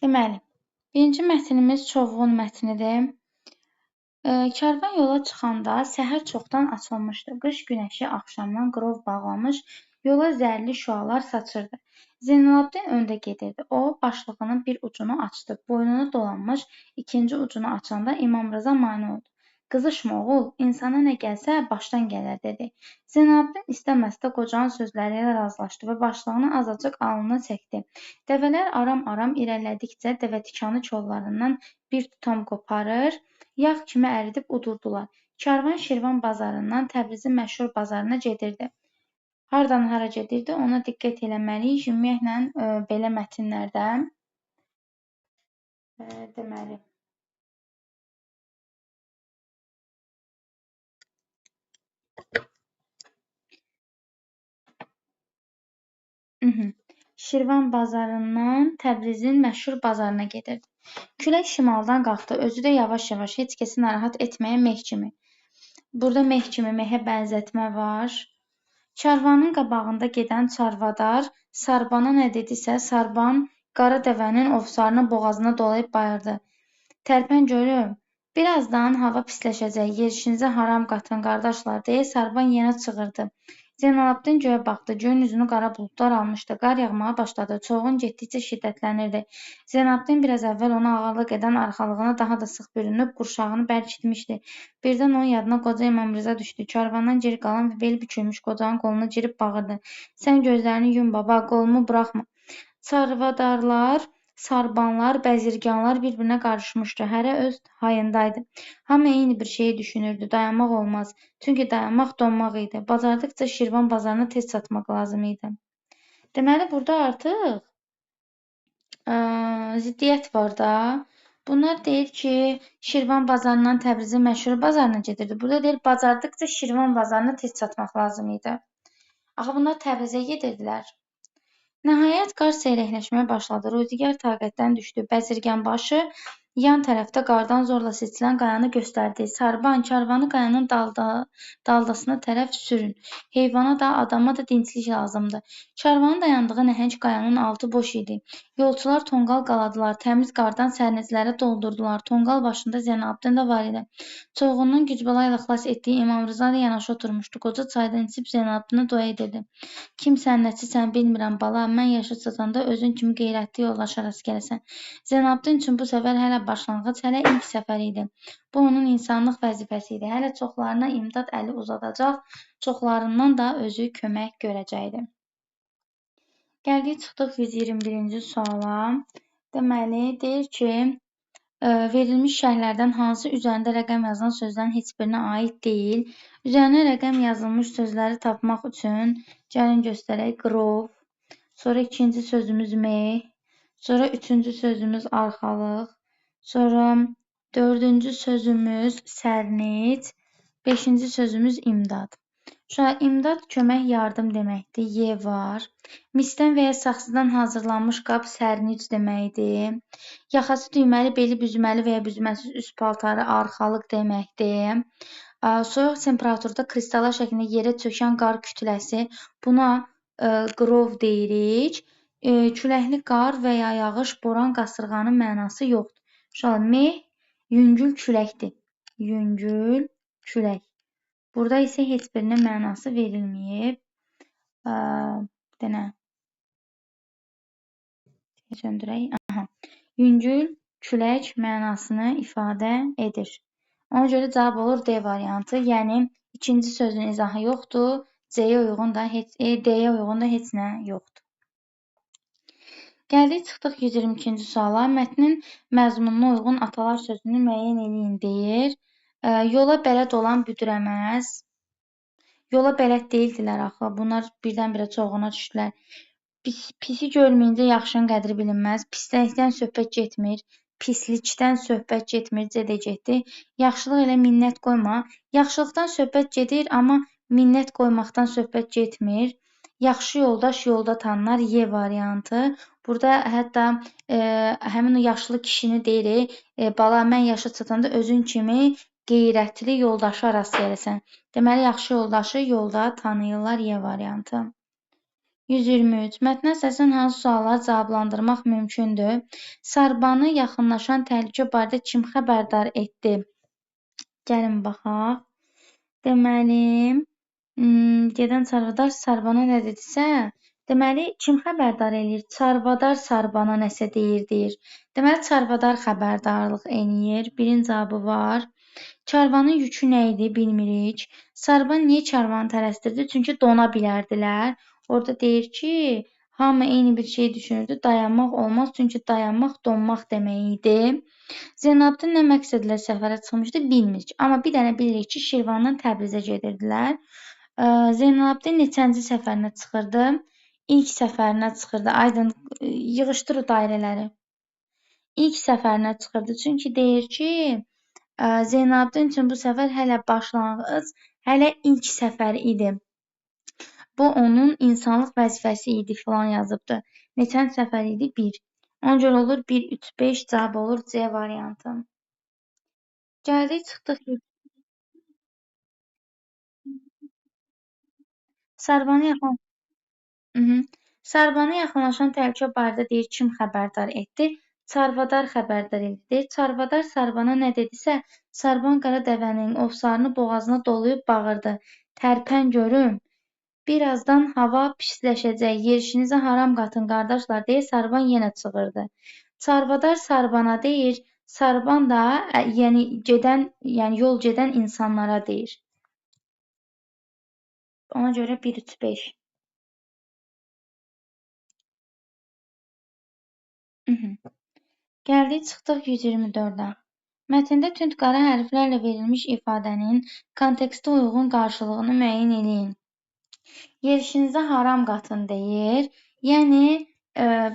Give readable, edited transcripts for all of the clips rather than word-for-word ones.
Deməli, birinci mətnimiz çovğun mətnidir. Karvan yola çıxanda səhər çoxdan açılmışdı. Qış günəşi axşamdan qrov bağlamış, yola zərli şüalar saçırdı. Zeynalabdin öndə gedirdi. O, başlığının bir ucunu açdı. Boynunu dolanmış, ikinci ucunu açanda İmam Rıza mane oldu. Qızışma oğul, insana nə gəlsə başdan gələr, dedi. Zeynalabdin istəməzdə qocanın sözləri ilə razılaşdı və başlığını azacıq alnına çəkdi. Dəvələr aram-aram irəlilədikcə dəvətikanı kollarından bir tutam qoparır, yağ kimi əridib udurdular. Karvan Şirvan bazarından Təbrizin məşhur bazarına gedirdi. Hardan hara gedirdi, ona diqqət eləməliyik. Ümumiyyətlə, belə mətnlərdə deməli, Şirvan bazarından Təbrizin məşhur bazarına gedirdi. Külək şimaldan qalxdı, özü də yavaş-yavaş, heç kəsi narahat etməyən meh kimi. Burada meh kimi, mehə bənzətmə var. Karvanın qabağında gedən çarvadar Sarbana nə dedisə, Sarban qara dəvənin ovsarını boğazına dolayıb bayırdı. Tərpən görüm, birazdan hava pisləşəcək, yerişinizə haram qatın, qardaşlar, deyə Sarban yenə çığırdı. Zeynalabdin göyə baxdı. Göyün üzünü qara buludlar almışdı. Qar yağmağa başladı. Çovğun getdikcə şiddətlənirdi. Zeynalabdin biraz əvvəl ona ağırlıq edən arxalığına daha da sıx bürünüb qurşağını bərkitmişdi. Birdən onun yadına qoca İmam Rıza düşdü. Karvandan geri qalan və beli bükülmüş qocanın qoluna girib bağırdı. Sən gözlərini yum baba, qolumu buraxma. Çarvadarlar, sarbanlar, bəzirganlar bir-birinə qarışmışdı. Hərə öz hayındaydı. Hamı eyni bir şeyi düşünürdü. Dayanmaq olmaz. Çünki dayanmaq donmaq idi. Bacardıqca Şirvan bazarına tez çatmaq lazım idi. Deməli, burada artıq ziddiyyət var da. Bunlar deyir ki, Şirvan bazarından Təbrizin məşhur bazarına gedirdi. Burada deyir, bacardıqca Şirvan bazarına tez çatmaq lazım idi. Axı, bunlar Təbrizə gedirdilər. Nəhayət qar seyrəkləşməyə başladı. Ruzigar taqətdən düşdü. Bəzirganbaşı yan tərəfdə qardan zorla seçilən qayanı göstərdi. Sarban, karvanı qayanın daldasına tərəf sürün. Heyvana da, adama da dinclik lazımdır. Karvanın dayandığı nəhəng qayanın altı boş idi. Yolçular tonqal qaladılar. Təmiz qardan sərnizlərə doldurdular. Tonqal başında Zeynalabdin də var idi. Çovğunun gücbəla ilə xilas etdiyi İmam Rıza da yanaşı oturmuşdu. Qoca çaydan içib Zeynalabdinə dua edirdi. Kimsən, nəçisən bilmirəm bala, mən yaşa çatanda özün kimi qeyrətli yoldaşa rast gələsən. Zeynalabdin üçün bu səfər hələ başlanğıc, hələ ilk səfər idi. Bu onun insanlıq vəzifəsi idi. Hələ çoxlarına imdad əli uzadacaq, çoxlarından da özü kömək görəcəkdi. Gəldik, çıxdıq 121-ci suala. Deməli, deyir ki, verilmiş şərhlərdən hansı üzərində rəqəm yazılan sözlərin heç birinə aid deyil. Üzərinə rəqəm yazılmış sözləri tapmaq üçün gəlin göstərək. Qrov, sonra ikinci sözümüz meh, sonra üçüncü sözümüz arxalıq, sonra dördüncü sözümüz sərnic, beşinci sözümüz imdad. Şöyle imdad kömək, yardım deməkdir. Y var. Misdən və ya saxsıdan hazırlanmış qab sərnic deməkdir. Yaxası düyməli, beli büzməli və ya büzməsiz üst paltarı arxalıq deməkdir. Soyuq temperaturda kristallar şəklində yerə çökən qar kütləsi, buna qrov deyirik. Küləkli qar və ya yağış, boran, qasırğanın mənası yoxdur. Şöyle meh, yüngül küləkdir. Yüngül külək. Burada isə heç birinin mənası verilməyib. Denə. Söndürək. Yüngül külək mənasını ifadə edir. Ona görə cavab olur D variantı. Yəni, ikinci sözün izahı yoxdur. C-yə uyğun da D-yə uyğun da heç nə yoxdur. Gəldik, çıxdıq 122-ci suala. Mətnin məzmununa uyğun atalar sözünü müəyyən eləyin deyir. Yola bələd olan büdürəməz. Yola bələd deyildilər axı. Bunlar birdən-birə çovğuna düşdülər. Pisi görməyincə yaxşının qədri bilinməz. Pislikdən söhbət getmir. Pislikdən söhbət getmir, C-də getdi. Yaxşılıq elə minnət qoyma. Yaxşılıqdan söhbət gedir, amma minnət qoymaqdan söhbət getmir. Yaxşı yoldaş yolda tanınar, Y variantı. Burada hətta həmin o yaşlı kişini deyirik, bala mən yaşa çatanda özün kimi qeyrətli yoldaşa rast gələsən. Deməli, yaxşı yoldaşı yolda tanıyırlar, Y variantı. 123. Mətnə əsasən hansı sualları cavablandırmaq mümkündür? Sarbanı yaxınlaşan təhlükə barədə kim xəbərdar etdi? Gəlin baxaq. Deməli, gedən çarvadar Sarbana nə dedisə, deməli, kim xəbərdar eləyir? Çarvadar Sarbana nəsə deyir. Deməli, çarvadar xəbərdarlıq eləyir. Birin cavabı var. Çarvanın yükü nə idi? Bilmirik. Sarban niyə çarvanı tələsdirdi? Çünki dona bilərdilər. Orada deyir ki, hamı eyni bir şey düşünürdü. Dayanmaq olmaz, çünki dayanmaq donmaq demək idi. Zeynalabdin nə məqsədlə səfərə çıxmışdı? Bilmirik. Amma bir dənə bilirik ki, Şirvandan Təbrizə gedirdilər. Zeynalabdin neçənci səfərinə çıxırdı? İlk səfərinə çıxırdı. Aydın, yığışdır o dairələri. İlk səfərinə çıxırdı. Çünki deyir ki, Zeynalabdin üçün bu səfər hələ başlanğıc, hələ ilk səfər idi. Bu onun insanlıq vəzifəsi idi filan yazıbdı. Neçənci səfər idi? 1. Ona görə olur 1, 3, 5 cavab olur C variantı. Gəldik, çıxdıq. Sarbanı yaxınlaşan təhlükə barədə deyir, kim xəbərdar etdi? Çarvadar xəbərdar etdi. Çarvadar Sarbana nə dedisə, Sarban qara dəvənin ovsarını boğazına dolayıb bağırdı. Tərpən görüm. Birazdan hava pisləşəcək. Yerişinizi haram qatın, qardaşlar, deyə Sarban yenə çığırdı. Çarvadar Sarbana deyir, Sarban da yəni yol gedən insanlara deyir. Ona görə 1, 3, 5. Gəldik, çıxdıq 124-ə. Mətndə tünd qara hərflərlə verilmiş ifadənin kontekstə uyğun qarşılığını müəyyən edin. Yerişinizə haram qatın deyir. Yəni,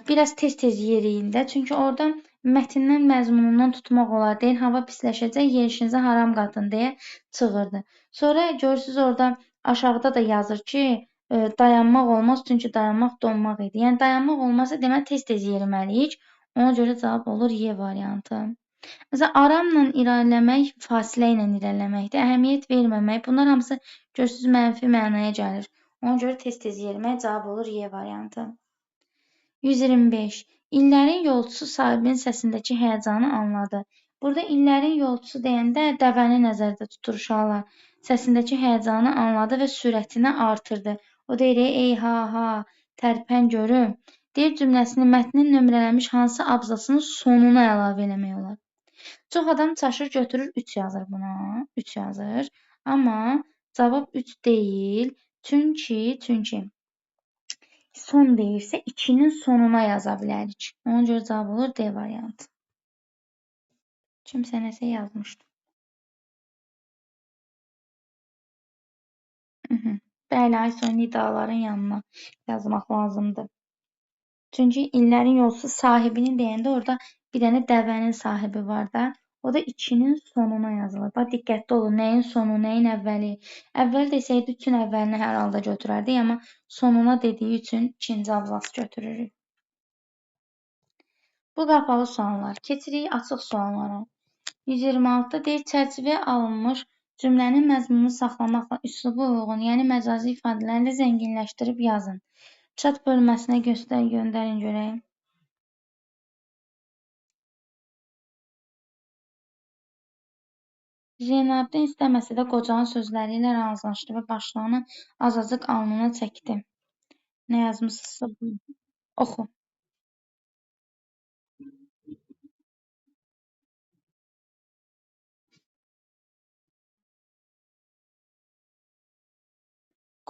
biraz tez-tez yeriyin də. Çünki orada mətndən, məzmunundan tutmaq olar. Deyir, hava pisləşəcək, yerişinizə haram qatın deyə çığırdı. Sonra görürsünüz orada aşağıda da yazır ki, dayanmaq olmaz, çünki dayanmaq donmaq idi. Yəni, dayanmaq olmazsa deməli tez-tez yeriməliyik. Ona görə cavab olur Y variantı. Məsələn, aramla irəliləmək fasilə ilə irəliləməkdir. Əhəmiyyət verməmək. Bunlar hamısı görürsünüz mənfi mənaya gəlir. Ona görə tez-tez yerimək cavab olur Y variantı. 125. İllərin yolçusu sahibinin səsindəki həyəcanı anladı. Burada illərin yolçusu deyəndə dəvəni nəzərdə tutur uşaqlar. Səsindəki həyəcanı anladı və sürətini artırdı. O deyir, ey ha ha, tərpən görüm. Deyir cümləsini mətnin nömrələnmiş hansı abzasının sonuna əlavə eləmək olar. Çox adam çaşır, götürür 3 yazır buna. 3 yazır. Amma cavab 3 deyil. Çünki son deyirsə 2-nin sonuna yaza bilərik. Ona görə cavab olur D variantı. Kimsə nəsə yazmışdı. Bəli, ay son nidaların yanına yazmaq lazımdır. Çünki illərin yolçusu sahibinin deyəndə orada bir dənə dəvənin sahibi var da. O da 2-nin sonuna yazılır. Bax, diqqətli olun. Nəyin sonu, nəyin əvvəli. Əvvəl desəydi 3-ün əvvəlini hər halda götürərdik, amma sonuna dediyi üçün 2-ci abzası götürürük. Bu qapalı suallar. Keçirik açıq suallara. 126-da deyir, çərçivəyə alınmış cümlənin məzmununu saxlamaqla üsluba uyğun, yəni məcazi ifadələrlə zənginləşdirib yazın. Chat bölməsinə göndərin görək. Zeynalabdin istəməsə də qocanın sözləri ilə razılaşdı və başlığını azacıq alnına çəkdi. Nə yazmışsınızsa oxu.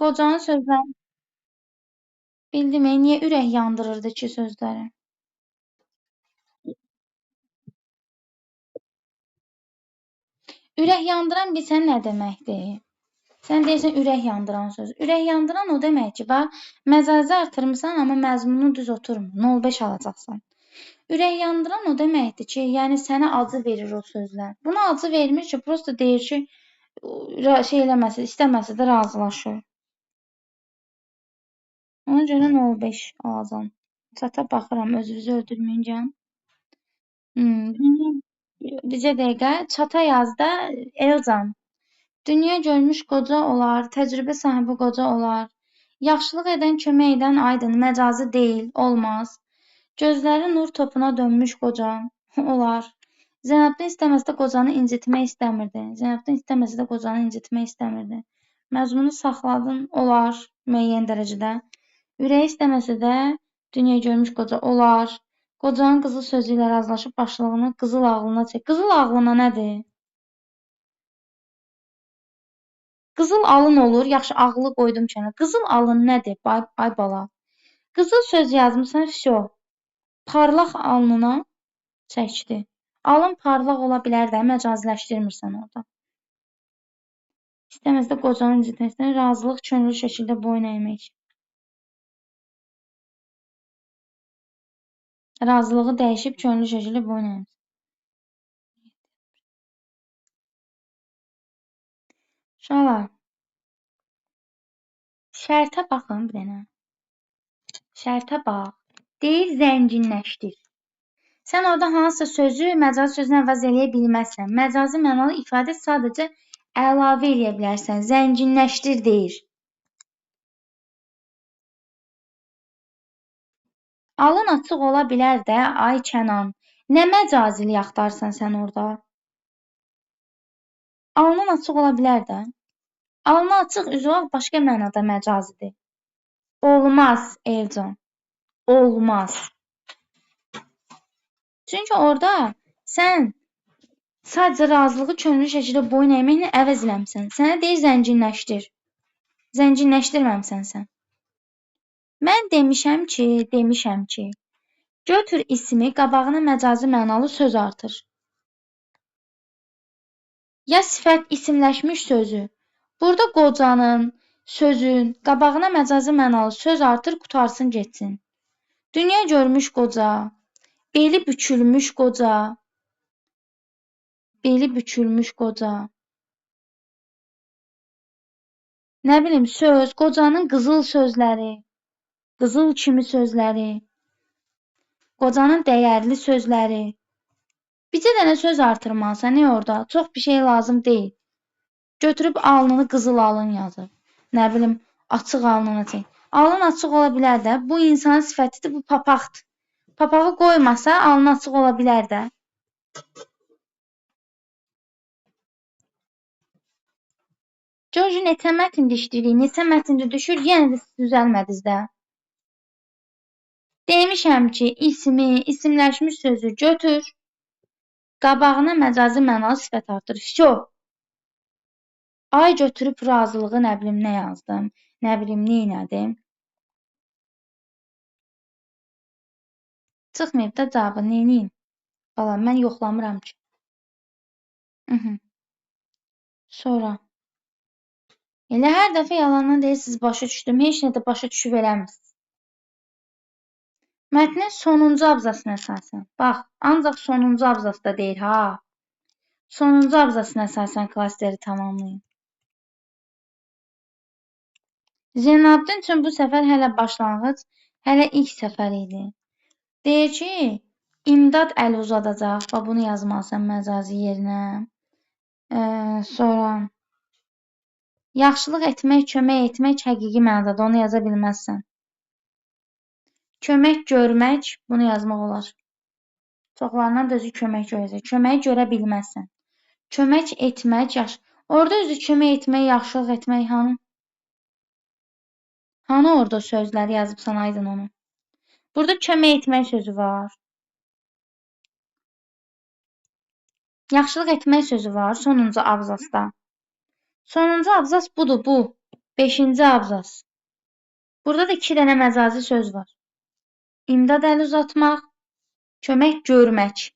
Qocanın sözləri bildim, niyə ürək yandırırdı ki sözləri? Ürək yandıran bilsən nə deməkdir? Sən deyirsən ürək yandıran söz. Ürək yandıran o demək ki, bax, məcazi artırmısan, amma məzmunu düz oturmur. 0,5 alacaqsan. Ürək yandıran o deməkdir ki, yəni sənə acı verir o sözlər. Buna acı vermir ki, prosta deyir ki, şey eləməsə, istəməsə də razılaşır. Ona görə 0,5 alacam. Çata baxıram, özünüzü öldürməyincəm. Bizə dəqiqə çata yazda Elcan. Dünya görmüş qoca olar, təcrübə sahibi qoca olar. Yaxşılıq edən, kömək edən aydın, məcazi deyil, olmaz. Gözləri nur topuna dönmüş qoca, olar. Zeynəbdən istəməsə də qocanı incitmək istəmirdi. Zeynəbdən istəməsə də qocanı incitmək istəmirdi. Məzmunu saxladın, olar, müəyyən dərəcədə. Ürəyi istəməsə də dünya görmüş qoca, olar. Qocanın qızıl sözü ilə razılaşıb başlığını qızıl ağlına çək. Qızıl ağlına nədir? Qızıl alın olur, yaxşı ağlı qoydum kənara. Qızıl alın nədir? Ay bala. Qızıl söz yazmısan, vsyo. Parlaq alnına çəkdi. Alın parlaq ola bilər də, məcaziləşdirmirsən orada. İstəməsə də qocanın incitməsindən razılıq könüllü şəkildə boyun əymək. Razılığı dəyişib könüllü şəkildə boyun əymək. Uşaqlar, şərtə baxın bir dənə. Şərtə bax. Deyir zənginləşdir. Sən orada hansısa sözü məcazi sözlə əvəz eləyə bilməzsən. Məcazi mənalı ifadə sadəcə əlavə eləyə bilərsən. Zənginləşdir deyir. Alın açıq ola bilər də, ay Kənan. Nə məcazili axtarsan sən orada? Alnın açıq ola bilər də. Alnı açıq üzvaq başqa mənada məcazidir. Olmaz Elcan. Olmaz. Çünki orada sən sadəcə razılığı könüllü şəkildə boyun əyməklə əvəz eləmsən. Sənə deyir zənginləşdir. Zənginləşdirməmsən sən. Mən demişəm ki, götür ismi, qabağına məcazi mənalı söz artır. Ya sifət isimləşmiş sözü. Burada qocanın, sözün, qabağına məcazi mənalı söz artır, qutarsın getsin. Dünya görmüş qoca, beli bükülmüş qoca, beli bükülmüş qoca. Nə bilim, söz, qocanın qızıl sözləri, qızıl kimi sözləri, qocanın dəyərli sözləri. Bircə dənə söz artırmalısan, nə orada? Çox bir şey lazım deyil. Götürüb alnını qızıl alın yazır. Nə bilim, açıq alnına çək. Alın açıq ola bilər də. Bu insanın sifətidir, bu papaqdır. Papağı qoymasa, alnı açıq ola bilər də. George neçə mətn dişdirik, neçə mətndə düşür, yenə də düzəlmədiniz də. Demişəm ki, ismi, isimləşmiş sözü götür. Qabağına məcazi mənalı sifət artır. Vsyo. Ay götürüb razılığı nə bilim nə yazdım. Nə bilim neynədim. Çıxmayıb da cavabı neyniyim. Bala mən yoxlamıram ki. Sonra. Elə hər dəfə yalandan deyirsiniz başa düşdüm. Heç nə də başa düşüb eləmirsiniz. Mətnin sonuncu abzasına əsasən. Bax, ancaq sonuncu abzasda deyir ha. Sonuncu abzasına əsasən klasteri tamamlayın. Zeynəbdin üçün bu səfər hələ başlanğıc, hələ ilk səfər idi. Deyir ki, imdad əli uzadacaq. Bax, bunu yazmalısan məcazi yerinə. Sonra yaxşılıq etmək, kömək etmək həqiqi mənadadır. Onu yaza bilməzsən. Kömək görmək, bunu yazmaq olar. Çoxlarından da özü kömək görəcək. Köməyi görə bilməzsən. Kömək etmək, orada özü kömək etmək, yaxşılıq etmək hanı? Hanı orada sözləri yazıbsan aydın onu? Burada kömək etmək sözü var. Yaxşılıq etmək sözü var sonuncu abzasda. Sonuncu abzas budur, bu. 5-ci abzas. Burada da 2 dənə məcazi söz var. İmdad əli uzatmaq, kömək görmək.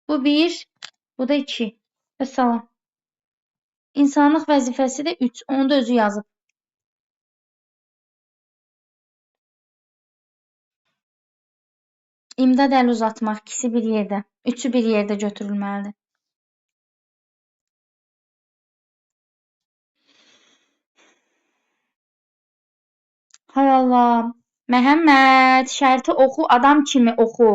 Bu 1, bu da 2. Vəssalam. İnsanlıq vəzifəsi də 3. Onu da özü yazıb. İmdad əli uzatmaq, ikisi bir yerdə. Üçü bir yerdə götürülməlidir. Hay Allah. Məhəmməd, şərti oxu, adam kimi oxu.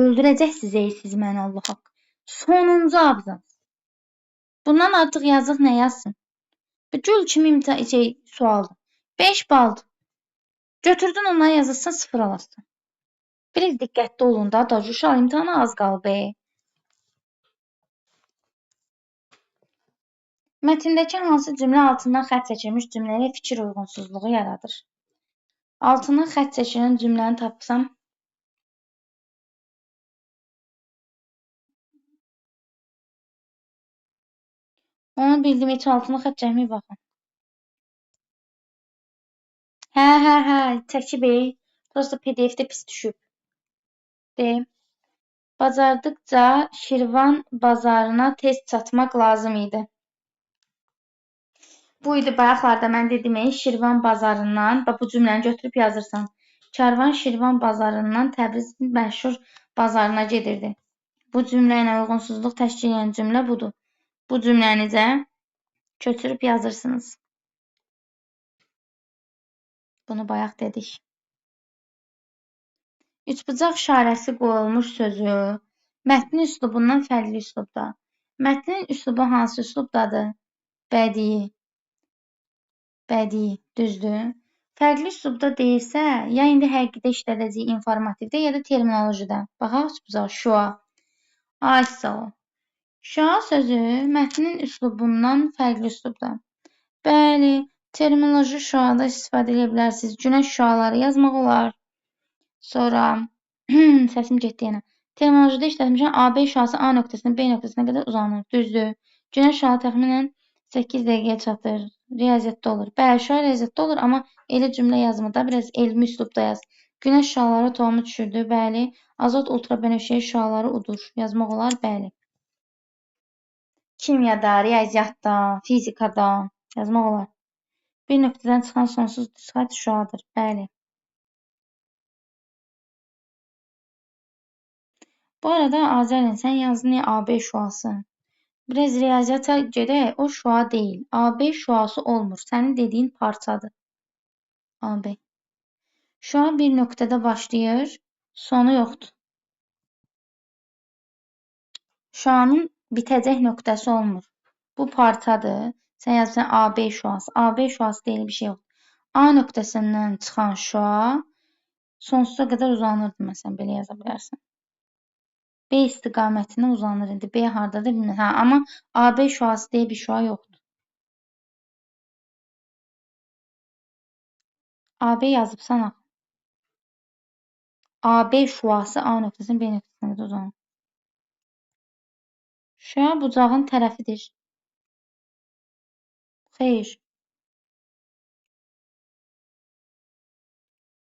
Öldürəcəksiniz ey siz məni Allah haqq. Sonuncu abzas. Bundan artıq yazıq nə yazsın? Gül kimi sualdır. 5 baldır. Götürdün ondan yazırsan 0 alasın. Biraz diqqətli olun da, uşaq imtahana az qalıb. Mətndəki hansı cümlə altından xətt çəkilmiş cümləyə fikir uyğunsuzluğu yaradır? Altından xətt çəkilən cümləni tapsam, onu bildim, heç altına xətt çəkməyib baxın. Hə, çəkib. Prosta PDF-də pis düşüb. Deyim. Bacardıqca Şirvan bazarına tez çatmaq lazım idi. Bu idi bayaqlarda mən dedim, Şirvan bazarından, bu cümləni götürüb yazırsan. Karvan Şirvan bazarından Təbrizin məşhur bazarına gedirdi. Bu cümlə ilə uyğunsuzluq təşkil edən cümlə budur. Bu cümlənicə götürüb yazırsınız. Bunu bayaq dedik. Üçbucaq işarəsi qoyulmuş sözü mətnin üslubundan fərqli üslubda. Mətnin üslubu hansı üslubdadır? Bədii. Bədii, düzdür. Fərqli üslubda deyilsə, ya indi həqiqidə işlədəcək informativdə, ya da terminolojida. Baxaq üçbucaq, şua. Ay sağ ol. Şua sözü mətnin üslubundan fərqli üslubda. Bəli, terminoloji şuada istifadə edə bilərsiniz. Günəş şuaları yazmaq olar. Sonra səsim getdi yenə. Terminolojide işlətmişəm AB şuası A nöqtəsindən B nöqtəsinə qədər uzanır. Düzdür. Günəş şualı təxminən 8 dəqiqəyə çatır. Riyaziyyatda olur. Bəli, şua riyaziyyatda olur, amma elə cümlə yazmır da, biraz elmi üslubda yaz. Günəş şuaları tohumu düşürdü. Bəli. Azot ultrabənövşəyi şuaları udur. Yazmaq olar. Bəli. Kimyada, riyaziyyatda, fizikada yazmaq olar. Bir nöqtədən çıxan sonsuz sifət şuadır. Bəli. Bu arada Azərin, sən yazdın ya AB şuası. Biraz riyaziyyata gedək, o şua deyil. AB şuası olmur. Sənin dediyin parçadır. AB. Şua bir nöqtədə başlayır, sonu yoxdur. Şuanın bitəcək nöqtəsi olmur. Bu parçadır. Sən yazırsan AB şuası. AB şuası deyil, bir şey yoxdur. A nöqtəsindən çıxan şua sonsuza qədər uzanırdı, məsələn, belə yaza bilərsən. B istiqamətinə uzanır indi. B hardadır bilmirəm. Hə, amma AB şuası deyə bir şua yoxdur. AB yazıbsan axı. AB şuası A nöqtəsindən B nöqtəsinə qədər uzanır. Şua bucağın tərəfidir. Xeyr.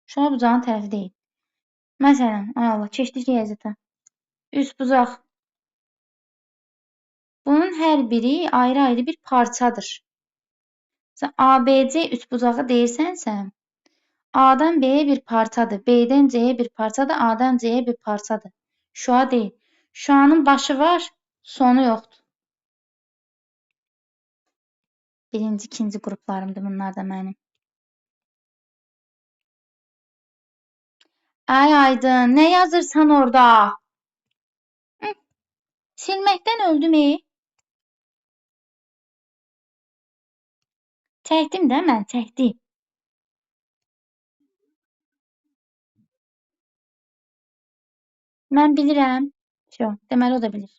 Şua bucağın tərəfi deyil. Məsələn, ay Allah, keçdik riyaziyyata. Üçbucaq. Bunun hər biri ayrı-ayrı bir parçadır. ABC üçbucağı deyirsənsə, A'dan B'yə bir parçadır, B'dən C'yə bir parçadır, A'dan C'yə bir parçadır. Şua deyil. Şuanın başı var, sonu yoxdur. Birinci, ikinci qruplarımdır bunlar da mənim. Ay Aydın, nə yazırsan orada? Silməkdən öldüm. Çəkdim də mən, çəkdim. Mən bilirəm. Deməli o da bilir.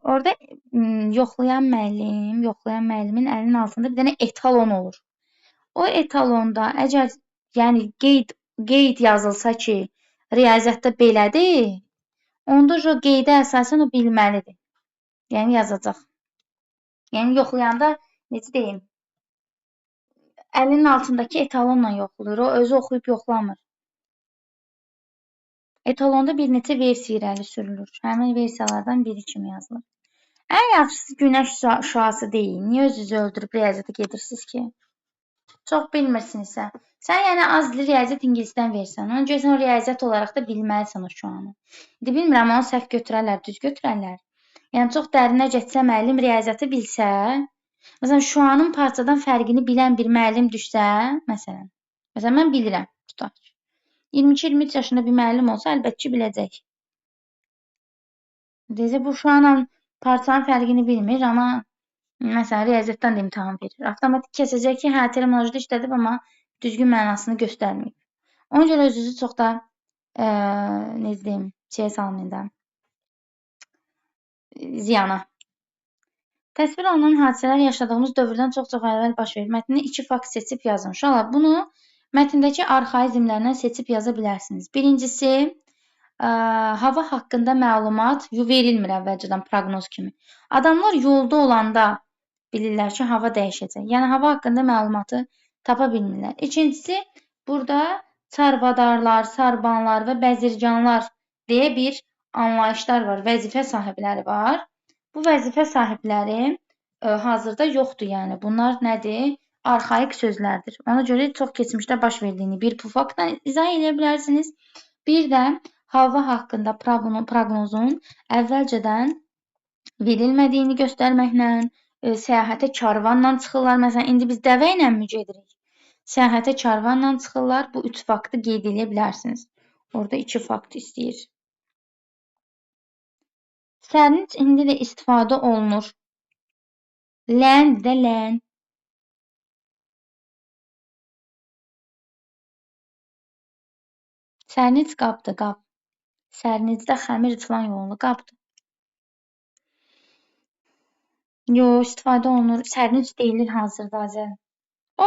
Orada yoxlayan müəllimin əlinin altında bir dənə etalon olur. O etalonda əgər yəni qeyd yazılsa ki, riyaziyyatda belədir, onda o qeydə əsasən o bilməlidir. Yəni yazacaq. Yəni yoxlayanda necə deyim? Əlinin altındakı etalonla yoxlayır. O özü oxuyub yoxlamır. Etalonda bir neçə versiya irəli sürülür. Həmin versiyalardan biri kimi yazılır. Ən yaxşısı günəş şüası deyil. Niyə özünüzü öldürüb riyaziyyata gedirsiniz ki? Çox bilmirsinizsə. Sən yəni az dili riyaziyyat ingilisdən versən. Ona görə sən o riyaziyyat olaraq da bilməlisən o şuanı. İndi bilmirəm, onu səhv götürərlər, düz götürərlər. Yəni çox dərinə getsə müəllim riyaziyyatı bilsə, məsələn şuanın parçadan fərqini bilən bir müəllim düşsə, məsələn mən bilirəm, tutaq. 22-23 yaşında bir müəllim olsa əlbəttə ki, biləcək. Deyəcək, bu uşaqla parçanın fərqini bilmir, amma məsələn, riyaziyyatdan da imtahan verir. Avtomatik kəsəcək ki, hə, terminolojida işlədib, amma düzgün mənasını göstərməyib. Ona görə özünüzü çox da necə deyim, salmayın da, ziyana. Təsvir olunan hadisələr yaşadığımız dövrdən çox-çox əvvəl baş verir. Mətndə 2 fakt seçib yazın. Uşaqlar, bunu mətndəki arxaizmlərdən seçib yaza bilərsiniz. Birincisi, hava haqqında məlumat verilmir əvvəlcədən proqnoz kimi. Adamlar yolda olanda bilirlər ki, hava dəyişəcək. Yəni, hava haqqında məlumatı tapa bilmirlər. İkincisi, burada çarvadarlar, sarbanlar və bəzirganlar deyə bir anlayışlar var, vəzifə sahibləri var. Bu vəzifə sahibləri hazırda yoxdur, yəni. Bunlar nədir? Arxaik sözlərdir. Ona görə çox keçmişdə baş verdiyini bir bu faktla izah edə bilərsiniz. Bir də hava haqqında proqnozun əvvəlcədən verilmədiyini göstərməklə, səyahətə karvanla çıxırlar. Məsələn, indi biz dəvə ilə mi gedirik? Səyahətə karvanla çıxırlar. Bu 3 faktı qeyd edə bilərsiniz. Orada 2 fakt istəyir. Sərnic indi də istifadə olunur. Lən də lən. Sərnic qabdır, qab. Sərnicdə xəmir filan yolunu qabdır. Yox, istifadə olunur. Sərnic deyilir hazırda Azər.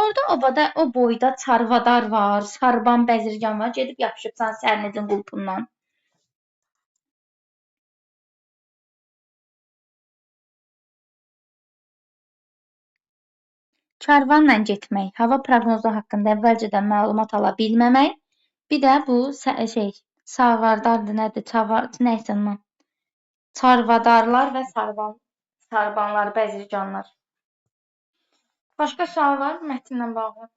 Orada obada, o boyda çarvadar var, sarban, bəzirgan var. Gedib yapışıbsan sərnicin qulpundan. Karvanla getmək, hava proqnozu haqqında əvvəlcədən məlumat ala bilməmək. Bir də bu sarvardardır, nədir? Nəysə ondan. Çarvadarlar və sarbanlar, bəzirganlar. Başqa sual var mətnlə bağlı?